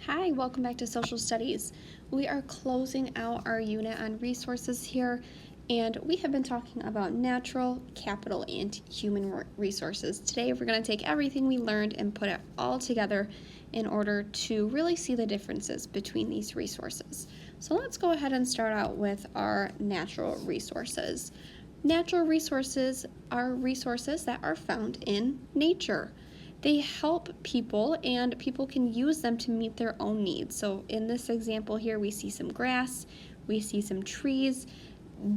Hi, welcome back to Social Studies. We are closing out our unit on resources here, and we have been talking about natural, capital, and human resources. Today, we're going to take everything we learned and put it all together in order to really see the differences between these resources. So let's go ahead and start out with our natural resources. Natural resources are resources that are found in nature. They help people, and people can use them to meet their own needs. So in this example here, we see some grass, we see some trees.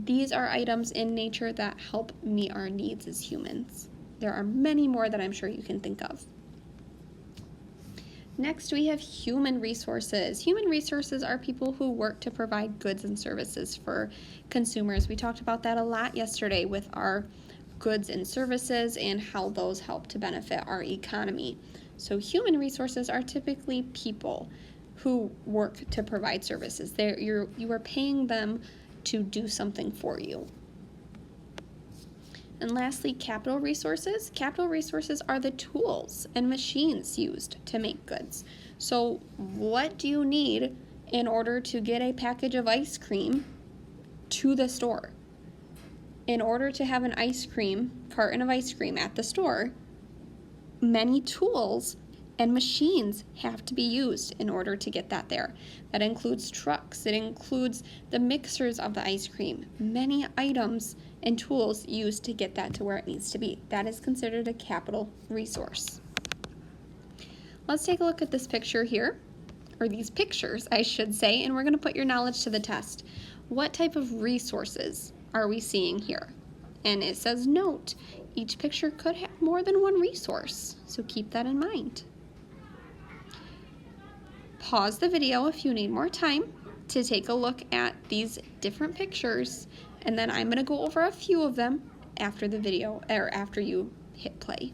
These are items in nature that help meet our needs as humans. There are many more that I'm sure you can think of. Next, we have human resources. Human resources are people who work to provide goods and services for consumers. We talked about that a lot yesterday with our goods and services and how those help to benefit our economy. So human resources are typically people who work to provide services. You are paying them to do something for you. And lastly, capital resources. Capital resources are the tools and machines used to make goods. So what do you need in order to get a package of ice cream to the store? In order to have an carton of ice cream at the store, many tools and machines have to be used in order to get that there. That includes trucks, it includes the mixers of the ice cream, many items and tools used to get that to where it needs to be. That is considered a capital resource. Let's take a look at this picture here, or these pictures, I should say, and we're going to put your knowledge to the test. What type of resources are we seeing here? And it says note, each picture could have more than one resource, so keep that in mind. Pause the video if you need more time to take a look at these different pictures, and then I'm going to go over a few of them after the video, or after you hit play.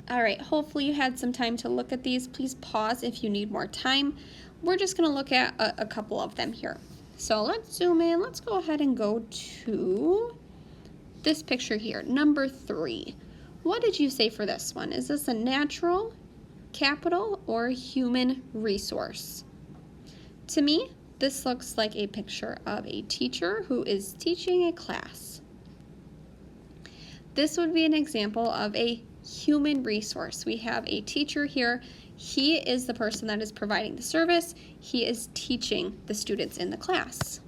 All right, hopefully you had some time to look at these. Please pause if you need more time. We're just going to look at a couple of them here. So let's zoom in. Let's go ahead and go to this picture here, number 3. What did you say for this one? Is this a natural, capital, or human resource? To me, this looks like a picture of a teacher who is teaching a class. This would be an example of a human resource. We have a teacher here. He is the person that is providing the service. He is teaching the students in the class.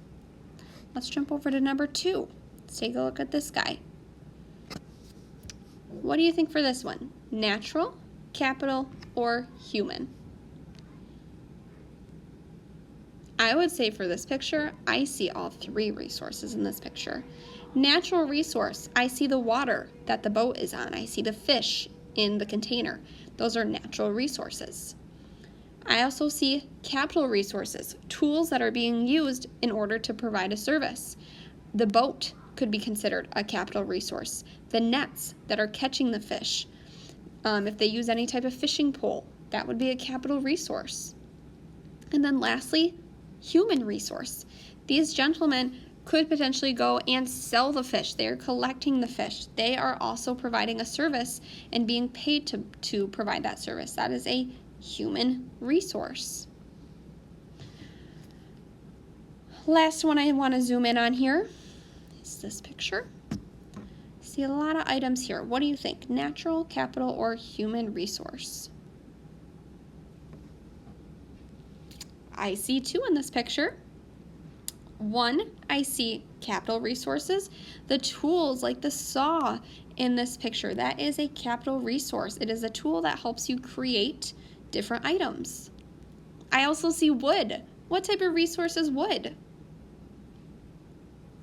Let's jump over to number 2. Let's take a look at this guy. What do you think for this one? Natural, capital, or human? I would say for this picture, I see all 3 resources in this picture. Natural resource, I see the water that the boat is on. I see the fish in the container. Those are natural resources. I also see capital resources, tools that are being used in order to provide a service. The boat could be considered a capital resource. The nets that are catching the fish, if they use any type of fishing pole, that would be a capital resource. And then lastly, human resource. These gentlemen could potentially go and sell the fish. They are collecting the fish. They are also providing a service and being paid to provide that service. That is a human resource. Last one I want to zoom in on here is this picture. See a lot of items here. What do you think? Natural, capital, or human resource? I see 2 in this picture. 1, I see capital resources. The tools like the saw in this picture, that is a capital resource. It is a tool that helps you create different items. I also see wood. What type of resource is wood?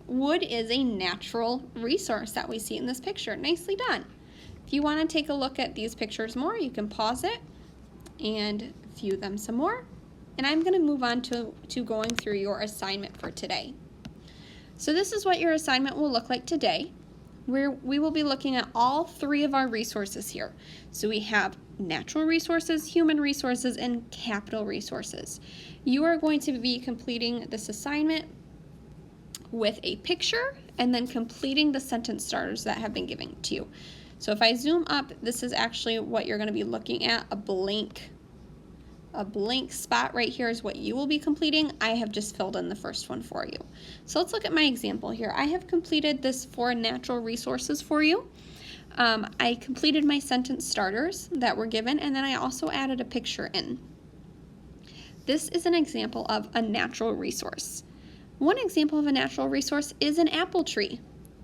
Wood is a natural resource that we see in this picture. Nicely done. If you want to take a look at these pictures more, you can pause it and view them some more. And I'm going to move on to going through your assignment for today. So this is what your assignment will look like today. We will be looking at all 3 of our resources here. So we have natural resources, human resources, and capital resources. You are going to be completing this assignment with a picture and then completing the sentence starters that have been given to you. So if I zoom up, this is actually what you're going to be looking at, a blank spot right here is what you will be completing. I have just filled in the first one for you. So let's look at my example here. I have completed this for natural resources for you. I completed my sentence starters that were given, and then I also added a picture in. This is an example of a natural resource. One example of a natural resource is an apple tree.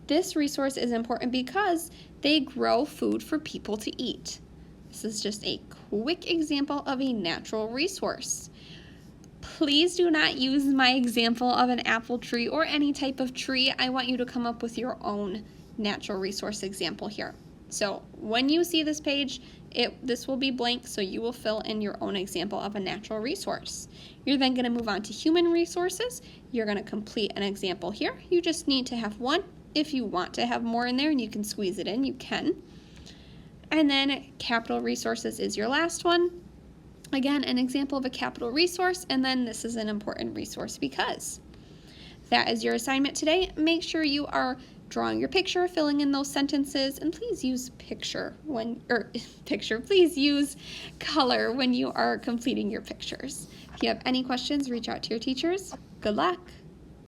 This resource is important because they grow food for people to eat. This is just a quick example of a natural resource. Please do not use my example of an apple tree or any type of tree. I want you to come up with your own natural resource example here. So when you see this page, this will be blank, so you will fill in your own example of a natural resource. You're then going to move on to human resources. You're going to complete an example here. You just need to have one. If you want to have more in there and you can squeeze it in, you can. And then capital resources is your last one. Again, an example of a capital resource, and then this is an important resource because. That is your assignment today. Make sure you are drawing your picture, filling in those sentences, and please use please use color when you are completing your pictures. If you have any questions, reach out to your teachers. Good luck.